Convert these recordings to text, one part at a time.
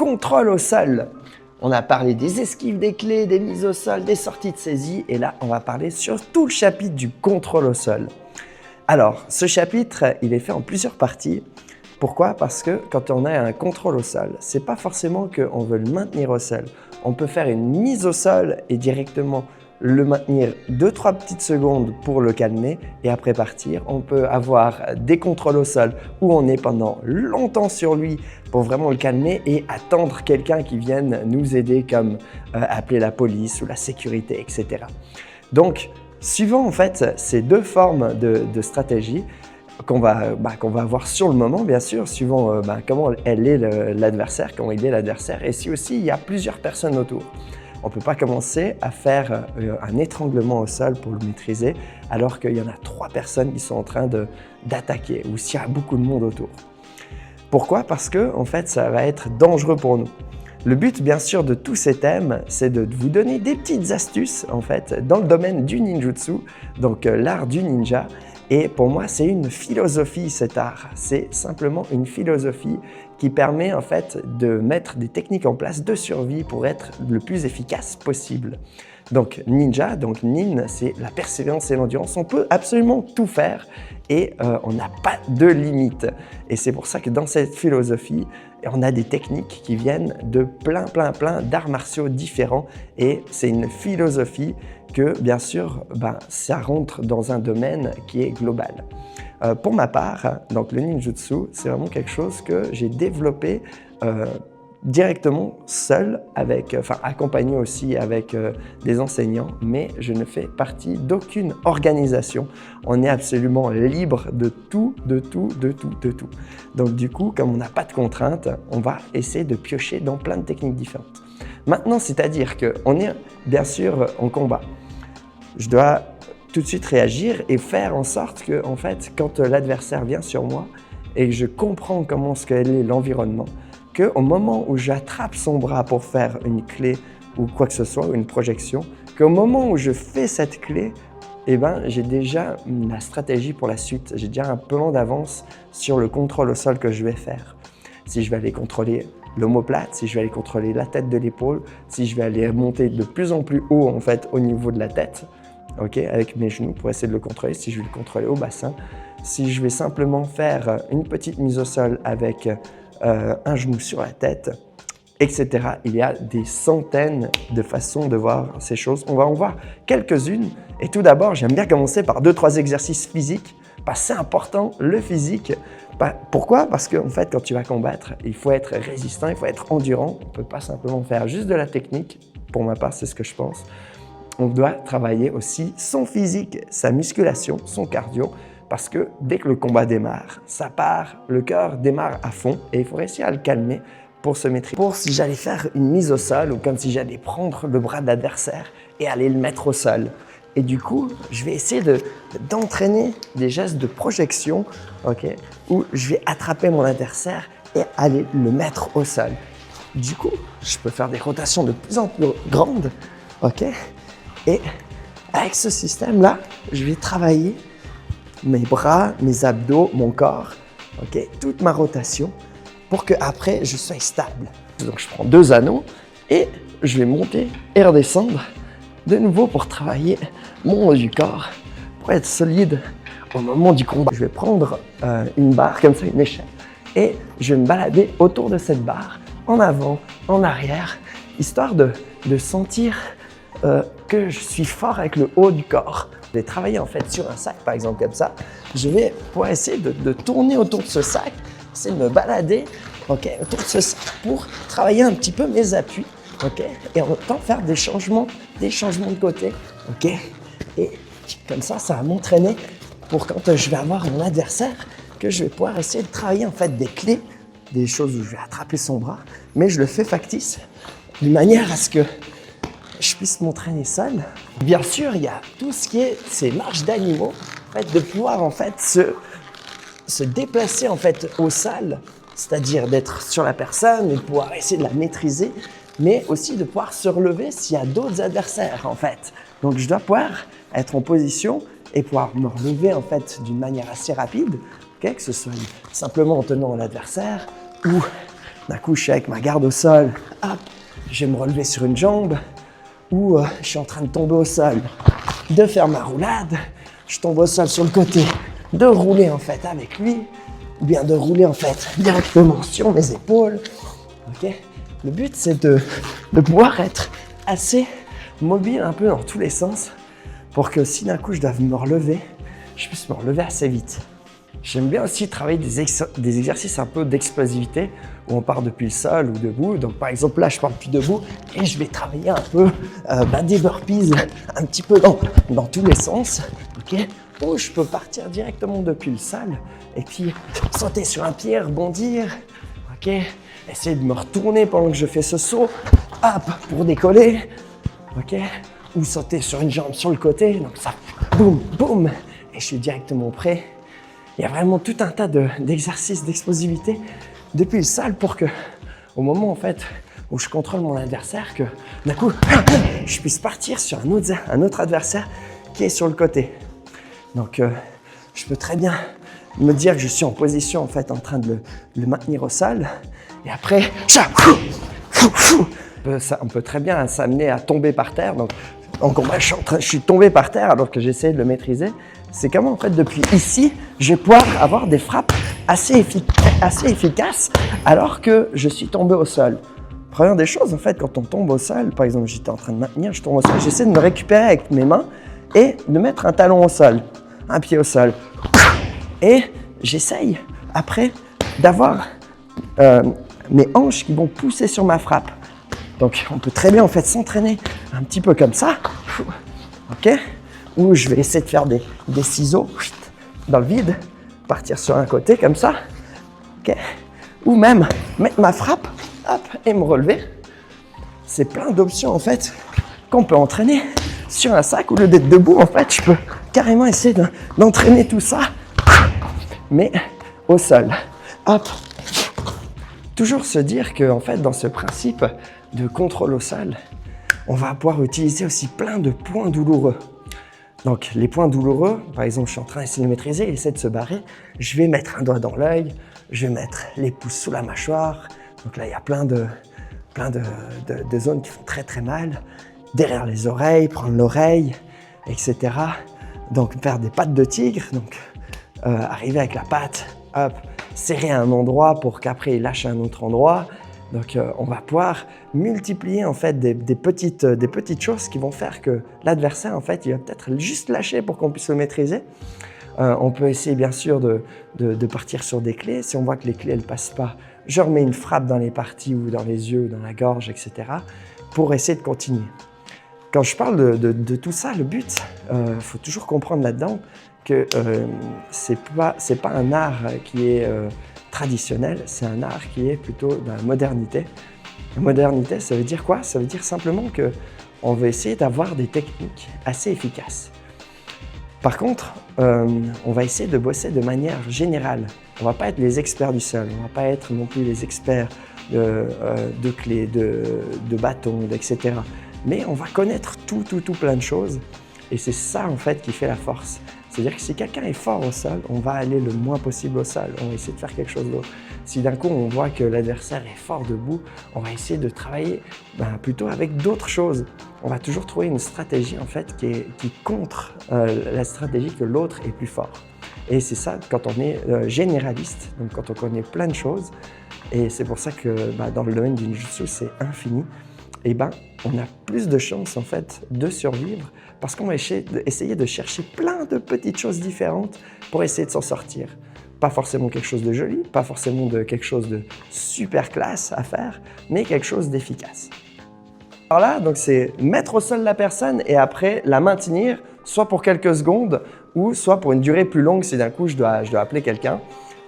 contrôle au sol. On a parlé des esquives des clés, des mises au sol, des sorties de saisie et là, on va parler sur tout le chapitre du contrôle au sol. Alors, ce chapitre, il est fait en plusieurs parties. Pourquoi? Parce que quand on a un contrôle au sol, c'est pas forcément qu'on veut le maintenir au sol. On peut faire une mise au sol et directement le maintenir 2-3 petites secondes pour le calmer et après partir. On peut avoir des contrôles au sol où on est pendant longtemps sur lui pour vraiment le calmer et attendre quelqu'un qui vienne nous aider comme appeler la police ou la sécurité, etc. Donc, suivant en fait ces deux formes de stratégie qu'on va avoir sur le moment, bien sûr, suivant comment elle est l'adversaire, comment il est l'adversaire et si aussi il y a plusieurs personnes autour. On ne peut pas commencer à faire un étranglement au sol pour le maîtriser alors qu'il y en a 3 personnes qui sont en train d'attaquer ou s'il y a beaucoup de monde autour. Pourquoi? Parce que en fait, ça va être dangereux pour nous. Le but, bien sûr, de tous ces thèmes, c'est de vous donner des petites astuces en fait dans le domaine du ninjutsu, donc l'art du ninja. Et pour moi, c'est une philosophie cet art. C'est simplement une philosophie qui permet en fait de mettre des techniques en place de survie pour être le plus efficace possible. Donc ninja, donc nin, c'est la persévérance et l'endurance. On peut absolument tout faire et on n'a pas de limite. Et c'est pour ça que dans cette philosophie, on a des techniques qui viennent de plein d'arts martiaux différents et c'est une philosophie que, bien sûr, ça rentre dans un domaine qui est global. Pour ma part, donc le ninjutsu, c'est vraiment quelque chose que j'ai développé directement seul, accompagné aussi avec des enseignants, mais je ne fais partie d'aucune organisation. On est absolument libre de tout. Donc du coup, comme on n'a pas de contraintes, on va essayer de piocher dans plein de techniques différentes. Maintenant, c'est-à-dire qu'on est bien sûr en combat. Je dois tout de suite réagir et faire en sorte que, en fait, quand l'adversaire vient sur moi et que je comprends comment est l'environnement, qu'au moment où j'attrape son bras pour faire une clé ou quoi que ce soit, une projection, qu'au moment où je fais cette clé, j'ai déjà la stratégie pour la suite. J'ai déjà un plan d'avance sur le contrôle au sol que je vais faire. Si je vais aller contrôler l'omoplate, si je vais aller contrôler la tête de l'épaule, si je vais aller monter de plus en plus haut en fait au niveau de la tête, avec mes genoux pour essayer de le contrôler, si je vais le contrôler au bassin, si je vais simplement faire une petite mise au sol avec un genou sur la tête, etc. Il y a des centaines de façons de voir ces choses. On va en voir quelques-unes. Et tout d'abord, j'aime bien commencer par 2-3 exercices physiques. C'est important, le physique. Pourquoi? Parce qu'en fait, quand tu vas combattre, il faut être résistant, il faut être endurant. On ne peut pas simplement faire juste de la technique. Pour ma part, c'est ce que je pense. On doit travailler aussi son physique, sa musculation, son cardio. Parce que dès que le combat démarre, ça part, le cœur démarre à fond et il faut réussir à le calmer pour se maîtriser. Pour si j'allais faire une mise au sol ou comme si j'allais prendre le bras de l'adversaire et aller le mettre au sol. Et du coup, je vais essayer d'entraîner des gestes de projection, où je vais attraper mon adversaire et aller le mettre au sol. Du coup, je peux faire des rotations de plus en plus grandes, et avec ce système-là, je vais travailler mes bras, mes abdos, mon corps, toute ma rotation pour qu'après je sois stable. Donc je prends 2 anneaux et je vais monter et redescendre de nouveau pour travailler mon haut du corps, pour être solide au moment du combat. Je vais prendre une barre comme ça, une échelle, et je vais me balader autour de cette barre, en avant, en arrière, histoire de sentir que je suis fort avec le haut du corps. Je vais travailler en fait sur un sac, par exemple comme ça. Je vais pouvoir essayer de tourner autour de ce sac, essayer de me balader autour de ce sac pour travailler un petit peu mes appuis, et en même temps faire des changements de côté, et comme ça va m'entraîner pour quand je vais avoir mon adversaire, que je vais pouvoir essayer de travailler en fait des clés, des choses où je vais attraper son bras, mais je le fais factice, d'une manière à ce que je puisse m'entraîner seul. Bien sûr, il y a tout ce qui est ces marches d'animaux, de pouvoir en fait se déplacer en fait au sol, c'est-à-dire d'être sur la personne et de pouvoir essayer de la maîtriser, mais aussi de pouvoir se relever s'il y a d'autres adversaires en fait. Donc je dois pouvoir être en position et pouvoir me relever en fait d'une manière assez rapide, que ce soit simplement en tenant l'adversaire ou D'un coup, je suis avec ma garde au sol. Hop, je vais me relever sur une jambe. Ou je suis en train de tomber au sol. De faire ma roulade. Je tombe au sol sur le côté. De rouler en fait avec lui. Ou bien de rouler en fait directement sur mes épaules. Ok. Le but, c'est de pouvoir être assez mobile un peu dans tous les sens pour que si d'un coup je dois me relever, je puisse me relever assez vite. J'aime bien aussi travailler des exercices un peu d'explosivité où on part depuis le sol ou debout. Donc par exemple là, je pars depuis debout et je vais travailler un peu des burpees un petit peu dans tous les sens. Okay, ou je peux partir directement depuis le sol et puis sauter sur un pied, rebondir. Okay, essayer de me retourner pendant que je fais ce saut. Hop, pour décoller. Okay, ou sauter sur une jambe sur le côté. Donc ça, boum, boum. Et je suis directement prêt. Il y a vraiment tout un tas d'exercices d'explosivité depuis le sol pour que, au moment en fait où je contrôle mon adversaire, que d'un coup, je puisse partir sur un autre adversaire qui est sur le côté. Donc, je peux très bien me dire que je suis en position en fait en train de le maintenir au sol. Et après, on peut très bien s'amener à tomber par terre. Donc je suis tombé par terre alors que j'essayais de le maîtriser. C'est comment en fait depuis ici, je vais pouvoir avoir des frappes assez efficaces alors que je suis tombé au sol. Première des choses en fait, quand on tombe au sol, par exemple j'étais en train de maintenir, je tombe au sol, j'essaie de me récupérer avec mes mains et de mettre un talon au sol, un pied au sol. Et j'essaye après d'avoir mes hanches qui vont pousser sur ma frappe. Donc on peut très bien en fait s'entraîner un petit peu comme ça. Ok. Ou je vais essayer de faire des ciseaux dans le vide, partir sur un côté comme ça, okay. Ou même mettre ma frappe, hop, et me relever. C'est plein d'options en fait qu'on peut entraîner sur un sac. Au lieu d'être debout, en fait, je peux carrément essayer d'entraîner tout ça, mais au sol. Hop. Toujours se dire que en fait, dans ce principe de contrôle au sol, on va pouvoir utiliser aussi plein de points douloureux. Donc, les points douloureux, par exemple, je suis en train d'essayer de maîtriser, il essaie de se barrer, je vais mettre un doigt dans l'œil, je vais mettre les pouces sous la mâchoire. Donc là, il y a plein de zones qui font très très mal. Derrière les oreilles, prendre l'oreille, etc. Donc, faire des pattes de tigre, donc arriver avec la patte, hop, serrer à un endroit pour qu'après il lâche à un autre endroit. Donc, on va pouvoir multiplier en fait des petites choses qui vont faire que l'adversaire en fait il va peut-être juste lâcher pour qu'on puisse le maîtriser. On peut essayer bien sûr de partir sur des clés. Si on voit que les clés elles passent pas, je remets une frappe dans les parties ou dans les yeux, dans la gorge, etc. pour essayer de continuer. Quand je parle de tout ça, le but, faut toujours comprendre là-dedans que c'est pas un art qui est traditionnel, c'est un art qui est plutôt dans la modernité. La modernité, ça veut dire quoi? Ça veut dire simplement qu'on veut essayer d'avoir des techniques assez efficaces. Par contre, on va essayer de bosser de manière générale. On ne va pas être les experts du sol, on ne va pas être non plus les experts de clés, de bâtons, etc. Mais on va connaître tout plein de choses. Et c'est ça en fait qui fait la force. C'est-à-dire que si quelqu'un est fort au sol, on va aller le moins possible au sol. On va essayer de faire quelque chose d'autre. Si d'un coup on voit que l'adversaire est fort debout, on va essayer de travailler plutôt avec d'autres choses. On va toujours trouver une stratégie en fait qui contre la stratégie que l'autre est plus fort. Et c'est ça quand on est généraliste, donc quand on connaît plein de choses. Et c'est pour ça que dans le domaine du ninjutsu, c'est infini. Et on a plus de chances en fait de survivre parce qu'on va essayer de chercher plein de petites choses différentes pour essayer de s'en sortir. Pas forcément quelque chose de joli, pas forcément quelque chose de super classe à faire, mais quelque chose d'efficace. Alors là, donc c'est mettre au sol la personne et après la maintenir, soit pour quelques secondes ou soit pour une durée plus longue si d'un coup je dois appeler quelqu'un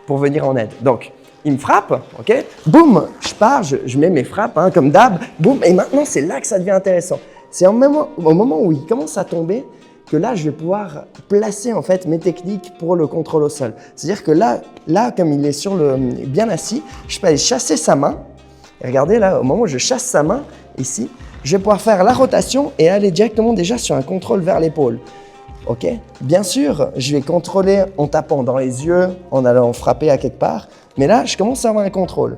pour venir en aide. Donc, il me frappe, ok, boum, je pars, je mets mes frappes comme d'hab, boum, et maintenant c'est là que ça devient intéressant. C'est au moment où il commence à tomber que là je vais pouvoir placer en fait mes techniques pour le contrôle au sol. C'est-à-dire que là comme il est bien assis, je peux aller chasser sa main. Et regardez là, au moment où je chasse sa main, ici, je vais pouvoir faire la rotation et aller directement déjà sur un contrôle vers l'épaule. Ok, bien sûr, je vais contrôler en tapant dans les yeux, en allant frapper à quelque part. Mais là, je commence à avoir un contrôle.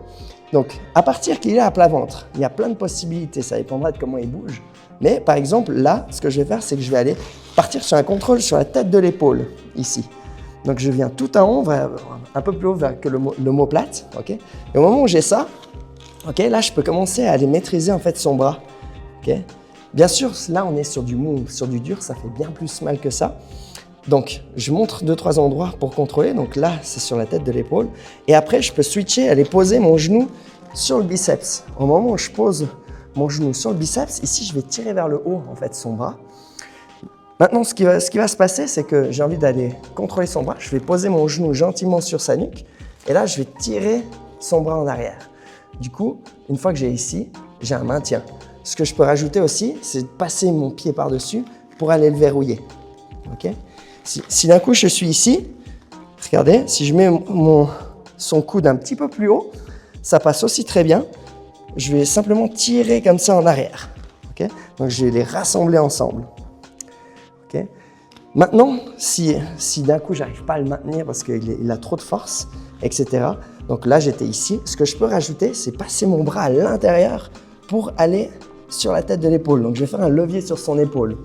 Donc, à partir qu'il est à plat ventre, il y a plein de possibilités, ça dépendra de comment il bouge. Mais par exemple, là, ce que je vais faire, c'est que je vais aller partir sur un contrôle sur la tête de l'épaule, ici. Donc, je viens tout en haut, un peu plus haut que l'omoplate, ok? Et au moment où j'ai ça, ok, là, je peux commencer à aller maîtriser en fait son bras, ok? Bien sûr, là, on est sur du mou, sur du dur, ça fait bien plus mal que ça. Donc, je montre 2-3 endroits pour contrôler. Donc là, c'est sur la tête de l'épaule. Et après, je peux switcher, aller poser mon genou sur le biceps. Au moment où je pose mon genou sur le biceps, ici, je vais tirer vers le haut, en fait, son bras. Maintenant, ce qui va se passer, c'est que j'ai envie d'aller contrôler son bras. Je vais poser mon genou gentiment sur sa nuque. Et là, je vais tirer son bras en arrière. Du coup, une fois que j'ai ici, j'ai un maintien. Ce que je peux rajouter aussi, c'est de passer mon pied par-dessus pour aller le verrouiller. Ok ? Si d'un coup je suis ici, regardez, si je mets son coude un petit peu plus haut, ça passe aussi très bien. Je vais simplement tirer comme ça en arrière. Okay? Donc je vais les rassembler ensemble. Okay? Maintenant, si d'un coup j'arrive pas à le maintenir parce qu'il a trop de force, etc. Donc là j'étais ici. Ce que je peux rajouter, c'est passer mon bras à l'intérieur pour aller sur la tête de l'épaule. Donc je vais faire un levier sur son épaule.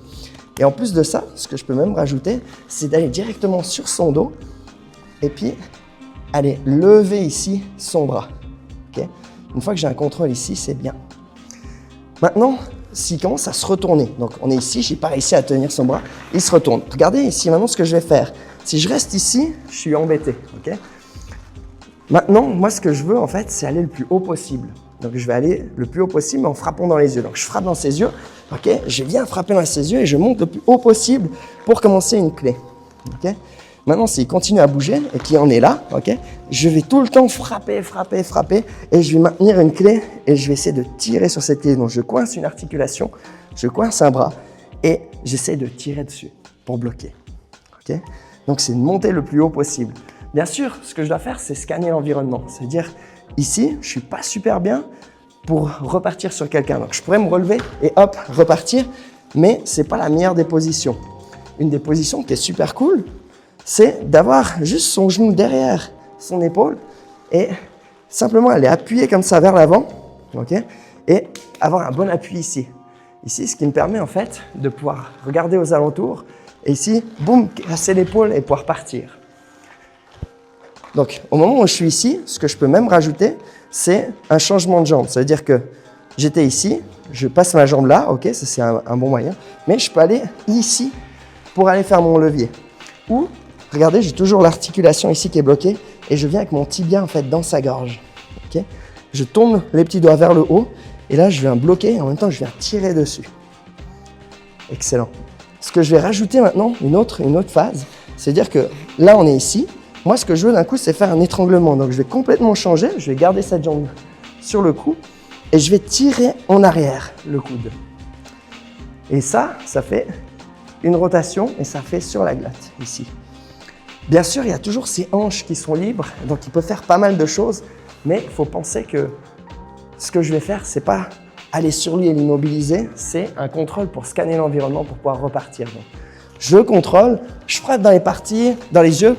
Et en plus de ça, ce que je peux même rajouter, c'est d'aller directement sur son dos et puis aller lever ici son bras. Okay? Une fois que j'ai un contrôle ici, c'est bien. Maintenant, s'il commence à se retourner, donc on est ici, je n'ai pas réussi à tenir son bras, il se retourne. Regardez ici maintenant ce que je vais faire. Si je reste ici, je suis embêté. Okay? Maintenant, moi ce que je veux en fait, c'est aller le plus haut possible. Donc je vais aller le plus haut possible en frappant dans les yeux. Donc je frappe dans ses yeux, ok, je viens frapper dans ses yeux et je monte le plus haut possible pour commencer une clé. Okay. Maintenant, s'il continue à bouger et qu'il en est là, ok, je vais tout le temps frapper et je vais maintenir une clé et je vais essayer de tirer sur cette clé. Donc je coince une articulation, je coince un bras et j'essaie de tirer dessus pour bloquer. Okay. Donc c'est de monter le plus haut possible. Bien sûr, ce que je dois faire, c'est scanner l'environnement, c'est-à-dire ici, je ne suis pas super bien pour repartir sur quelqu'un. Donc, je pourrais me relever et hop, repartir, mais ce n'est pas la meilleure des positions. Une des positions qui est super cool, c'est d'avoir juste son genou derrière son épaule et simplement aller appuyer comme ça vers l'avant, okay, et avoir un bon appui ici. Ici, ce qui me permet en fait de pouvoir regarder aux alentours et ici, boum, casser l'épaule et pouvoir partir. Donc, au moment où je suis ici, ce que je peux même rajouter, c'est un changement de jambe. Ça veut dire que j'étais ici, je passe ma jambe là, ok, ça c'est un bon moyen, mais je peux aller ici pour aller faire mon levier. Ou, regardez, j'ai toujours l'articulation ici qui est bloquée et je viens avec mon tibia en fait dans sa gorge. Okay, je tourne les petits doigts vers le haut et là je viens bloquer et en même temps je viens tirer dessus. Excellent. Ce que je vais rajouter maintenant, une autre phase, c'est-à-dire que là on est ici. Moi, ce que je veux d'un coup, c'est faire un étranglement. Donc, je vais complètement changer. Je vais garder cette jambe sur le cou et je vais tirer en arrière le coude. Et ça fait une rotation et ça fait sur la glatte, ici. Bien sûr, il y a toujours ces hanches qui sont libres, donc il peut faire pas mal de choses, mais il faut penser que ce que je vais faire, c'est pas aller sur lui et l'immobiliser, c'est un contrôle pour scanner l'environnement pour pouvoir repartir. Donc, je contrôle, je frappe dans les parties, dans les yeux,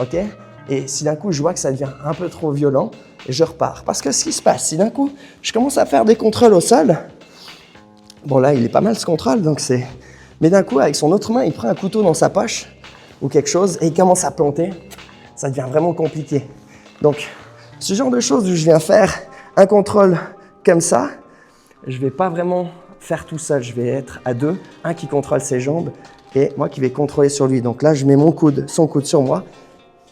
ok. Et si d'un coup je vois que ça devient un peu trop violent, je repars. Parce que ce qui se passe, si d'un coup je commence à faire des contrôles au sol, bon là il est pas mal ce contrôle, donc c'est. Mais d'un coup avec son autre main, il prend un couteau dans sa poche ou quelque chose et il commence à planter, ça devient vraiment compliqué. Donc ce genre de choses où je viens faire un contrôle comme ça, je vais pas vraiment faire tout seul, je vais être à deux, un qui contrôle ses jambes et moi qui vais contrôler sur lui. Donc là, je mets son coude sur moi,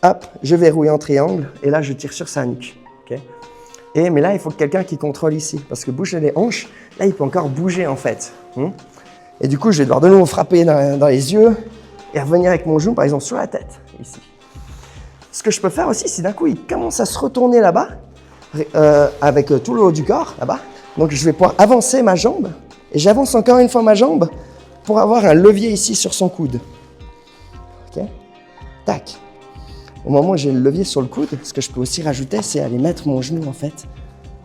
hop, je verrouille en triangle et là, je tire sur sa nuque. Okay, mais là, il faut quelqu'un qui contrôle ici parce que bouger les hanches, là, il peut encore bouger en fait. Et du coup, je vais devoir de nouveau frapper dans les yeux et revenir avec mon genou, par exemple, sur la tête, ici. Ce que je peux faire aussi, si d'un coup, il commence à se retourner là-bas, avec tout le haut du corps, là-bas, donc je vais pouvoir avancer ma jambe. Et j'avance encore une fois ma jambe pour avoir un levier ici sur son coude. Ok, tac. Au moment où j'ai le levier sur le coude, ce que je peux aussi rajouter, c'est aller mettre mon genou en fait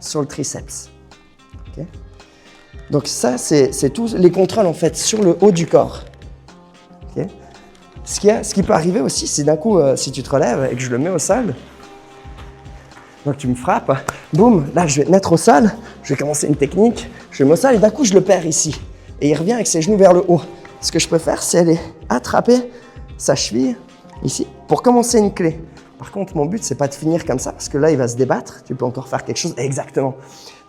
sur le triceps. Okay, donc ça, c'est tous les contrôles en fait sur le haut du corps. Okay, ce qui peut arriver aussi, c'est d'un coup, si tu te relèves et que je le mets au sol, Donc tu me frappes, boum, là je vais te mettre au sol, je vais commencer une technique, je vais me au sol et d'un coup je le perds ici. Et il revient avec ses genoux vers le haut. Ce que je peux faire, c'est aller attraper sa cheville ici pour commencer une clé. Par contre, mon but, c'est pas de finir comme ça parce que là, il va se débattre. Tu peux encore faire quelque chose. Exactement.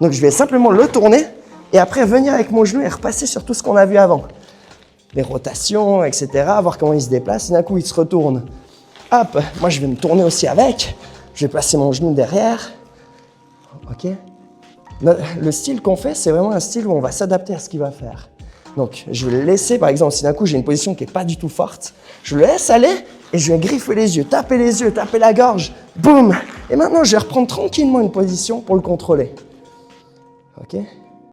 Donc, je vais simplement le tourner et après venir avec mon genou et repasser sur tout ce qu'on a vu avant. Les rotations, etc. Voir comment il se déplace. Et d'un coup, il se retourne. Hop, moi, je vais me tourner aussi avec. Je vais placer mon genou derrière. OK? Le style qu'on fait, c'est vraiment un style où on va s'adapter à ce qu'il va faire. Donc, je vais le laisser, par exemple, si d'un coup j'ai une position qui n'est pas du tout forte, je le laisse aller et je vais griffer les yeux, taper la gorge, boum. Et maintenant, je vais reprendre tranquillement une position pour le contrôler. OK?